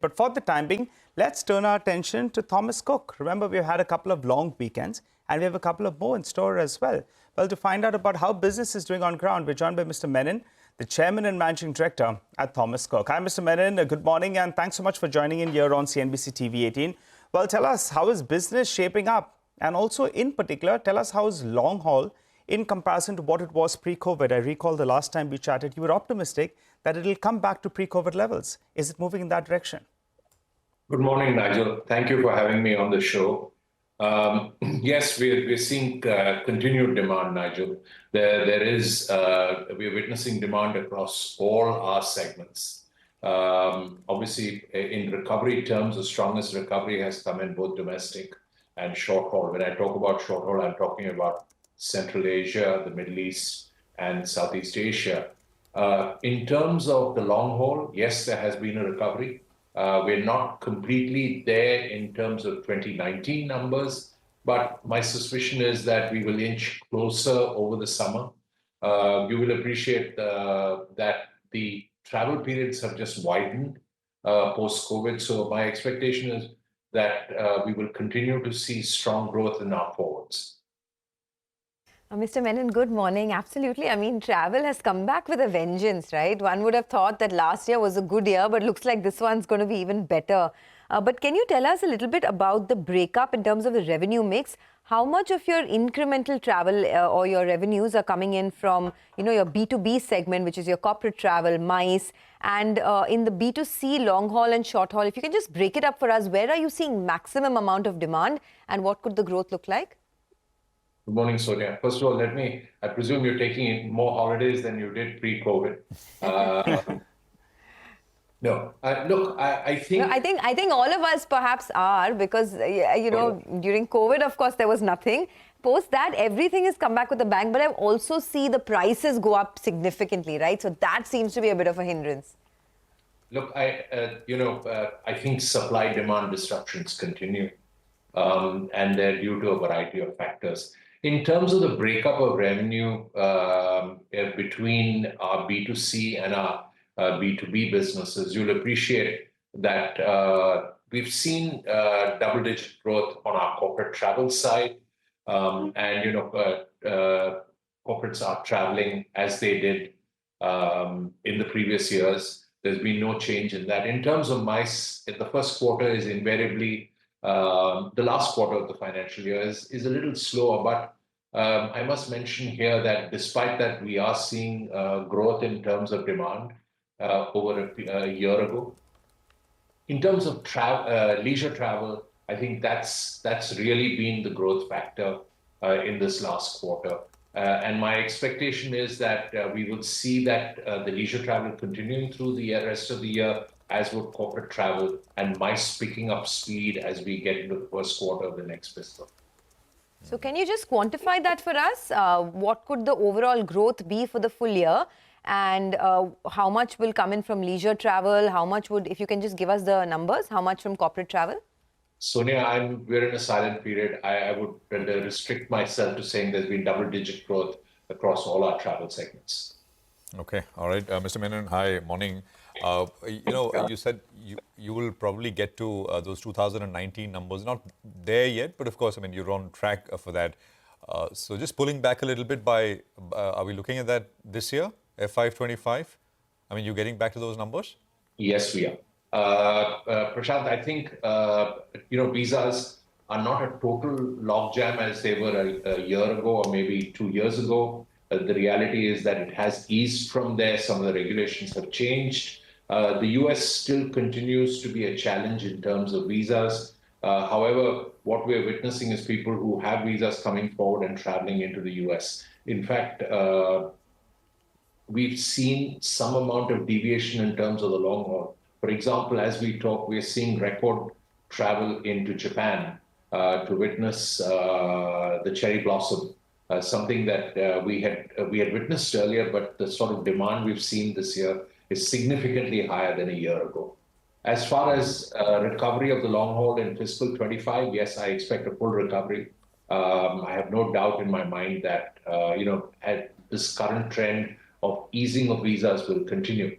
But for the time being, let's turn our attention to Thomas Cook. Remember, we've had a couple of long weekends and we have a couple of more in store as well. Well, to find out about how business is doing on ground, we're joined by Mr. Menon, the Chairman and Managing Director at Thomas Cook. Hi, Mr. Menon. Good morning and thanks so much for joining in here on CNBC-TV18. Well, tell us, how is business shaping up? And also, in particular, tell us how is long haul in comparison to what it was pre-COVID. I recall the last time we chatted, you were optimistic that it will come back to pre-COVID levels. Is it moving in that direction? Good morning, Nigel. Thank you for having me on the show. Yes, we're seeing continued demand, Nigel. We're witnessing demand across all our segments. Obviously, in recovery terms, the strongest recovery has come in both domestic and short haul. When I talk about short haul, I'm talking about Central Asia, the Middle East, and Southeast Asia. In terms of the long haul, yes, there has been a recovery. We're not completely there in terms of 2019 numbers, but my suspicion is that we will inch closer over the summer. You will appreciate that the travel periods have just widened post-COVID. So my expectation is that we will continue to see strong growth in our forwards. Mr. Menon, good morning. Absolutely. I mean, travel has come back with a vengeance, right? One would have thought that last year was a good year, but looks like this one's going to be even better. But can you tell us a little bit about the breakup in terms of the revenue mix? How much of your incremental travel or your revenues are coming in from, your B2B segment, which is your corporate travel, MICE, and in the B2C long haul and short haul? If you can just break it up for us, where are you seeing maximum amount of demand and what could the growth look like? Good morning, Sonia. First of all, I presume you're taking more holidays than you did pre-COVID. No, look, I think... No, I think all of us perhaps are because, during COVID, of course, there was nothing. Post that, everything has come back with a bang, but I've also seen the prices go up significantly, right? So that seems to be a bit of a hindrance. Look, I think supply-demand disruptions continue, and they're due to a variety of factors. In terms of the breakup of revenue between our B2C and our B2B businesses, you'll appreciate that we've seen double-digit growth on our corporate travel side. Corporates are traveling as they did in the previous years. There's been no change in that. In terms of MICE, the first quarter is invariably the last quarter of the financial year is a little slower, but I must mention here that despite that, we are seeing growth in terms of demand over a year ago. In terms of leisure travel, I think that's really been the growth factor in this last quarter. And my expectation is that we will see that the leisure travel continuing through the rest of the year, as would corporate travel, and MICE picking up speed as we get into the first quarter of the next fiscal. So can you just quantify that for us? What could the overall growth be for the full year? And how much will come in from leisure travel? How much would, if you can just give us the numbers, how much from corporate travel? Sonia, we're in a silent period. I would restrict myself to saying there's been double-digit growth across all our travel segments. Okay, all right. Mr. Menon, hi, morning. You said you will probably get to those 2019 numbers. Not there yet, but of course, I mean, you're on track for that. So just pulling back a little bit are we looking at that this year, FY25? I mean, you're getting back to those numbers? Yes, we are. Prashant, I think, visas are not a total logjam as they were a year ago or maybe 2 years ago. The reality is that it has eased from there. Some of the regulations have changed. The US still continues to be a challenge in terms of visas. However, what we're witnessing is people who have visas coming forward and traveling into the US. In fact, we've seen some amount of deviation in terms of the long haul. For example, as we talk, we're seeing record travel into Japan to witness the cherry blossom, something that we had witnessed earlier, but the sort of demand we've seen this year is significantly higher than a year ago. As far as recovery of the long haul in fiscal 25, yes, I expect a full recovery. I have no doubt in my mind that this current trend of easing of visas will continue.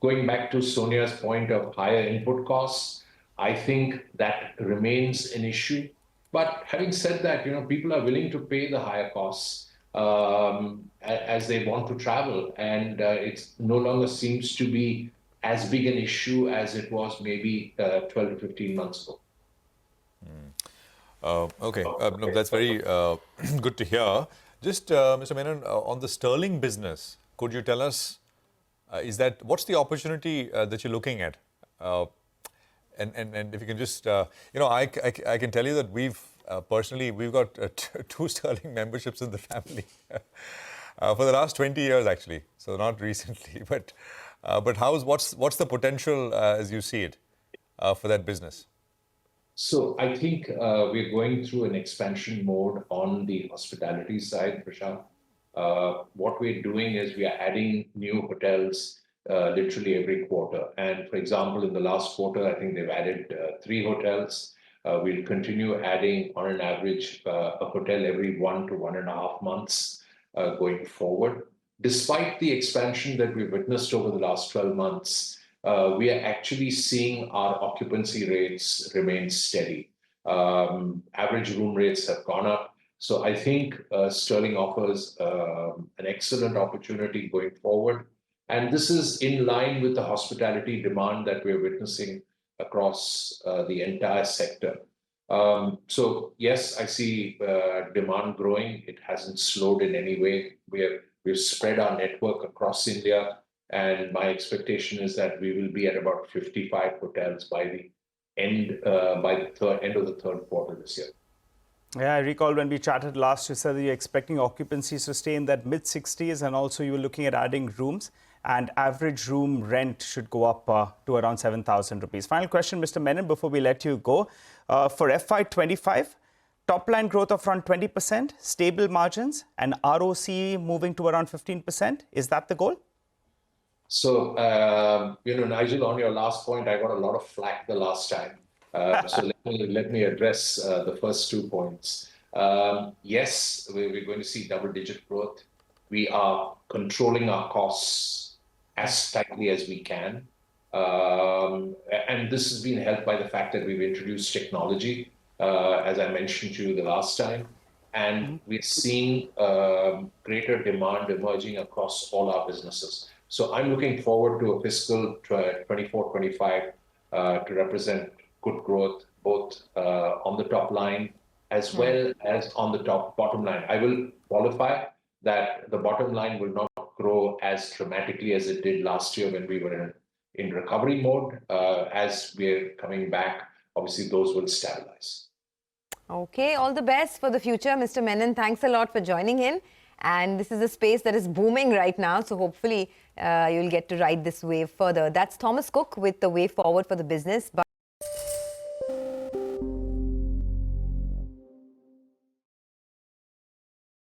going back to Sonia's point of higher input costs, I think that remains an issue. But having said that, people are willing to pay the higher costs as they want to travel, and it no longer seems to be as big an issue as it was maybe 12 to 15 months ago. Okay, no, that's very good to hear. Just, Mr. Menon, on the sterling business, could you tell us, what's the opportunity that you're looking at? And if you can just, I can tell you that personally, we've got 2 sterling memberships in the family for the last 20 years, actually. So not recently, but what's the potential as you see it for that business? So I think we're going through an expansion mode on the hospitality side, Prashant. What we're doing is we are adding new hotels literally every quarter. And for example, in the last quarter, I think they've added 3 hotels. We'll continue adding on an average a hotel every 1 to 1.5 months going forward. Despite the expansion that we've witnessed over the last 12 months, we are actually seeing our occupancy rates remain steady. Average room rates have gone up. So I think sterling offers an excellent opportunity going forward. And this is in line with the hospitality demand that we're witnessing across the entire sector. So yes, I see demand growing. It hasn't slowed in any way. We've spread our network across India. And my expectation is that we will be at about 55 hotels by the end of the third quarter this year. Yeah, I recall when we chatted last, you said that you're expecting occupancies to stay in that mid-60s, and also you were looking at adding rooms, and average room rent should go up to around 7,000 rupees. Final question, Mr. Menon, before we let you go. For FY25, top line growth of around 20%, stable margins, and ROC moving to around 15%. Is that the goal? So, Nigel, on your last point, I got a lot of flack the last time. So let me address the first 2 points. Yes, we're going to see double-digit growth. We are controlling our costs as tightly as we can. And this has been helped by the fact that we've introduced technology, as I mentioned to you the last time. And we're seeing greater demand emerging across all our businesses. So I'm looking forward to a fiscal 24-25 to represent good growth, both on the top line as well as on the bottom line. I will qualify that the bottom line will not grow as dramatically as it did last year when we were in recovery mode. As we're coming back, obviously those will stabilize. Okay, all the best for the future, Mr. Menon. Thanks a lot for joining in. And this is a space that is booming right now. So hopefully you'll get to ride this wave further. That's Thomas Cook with the way forward for the business.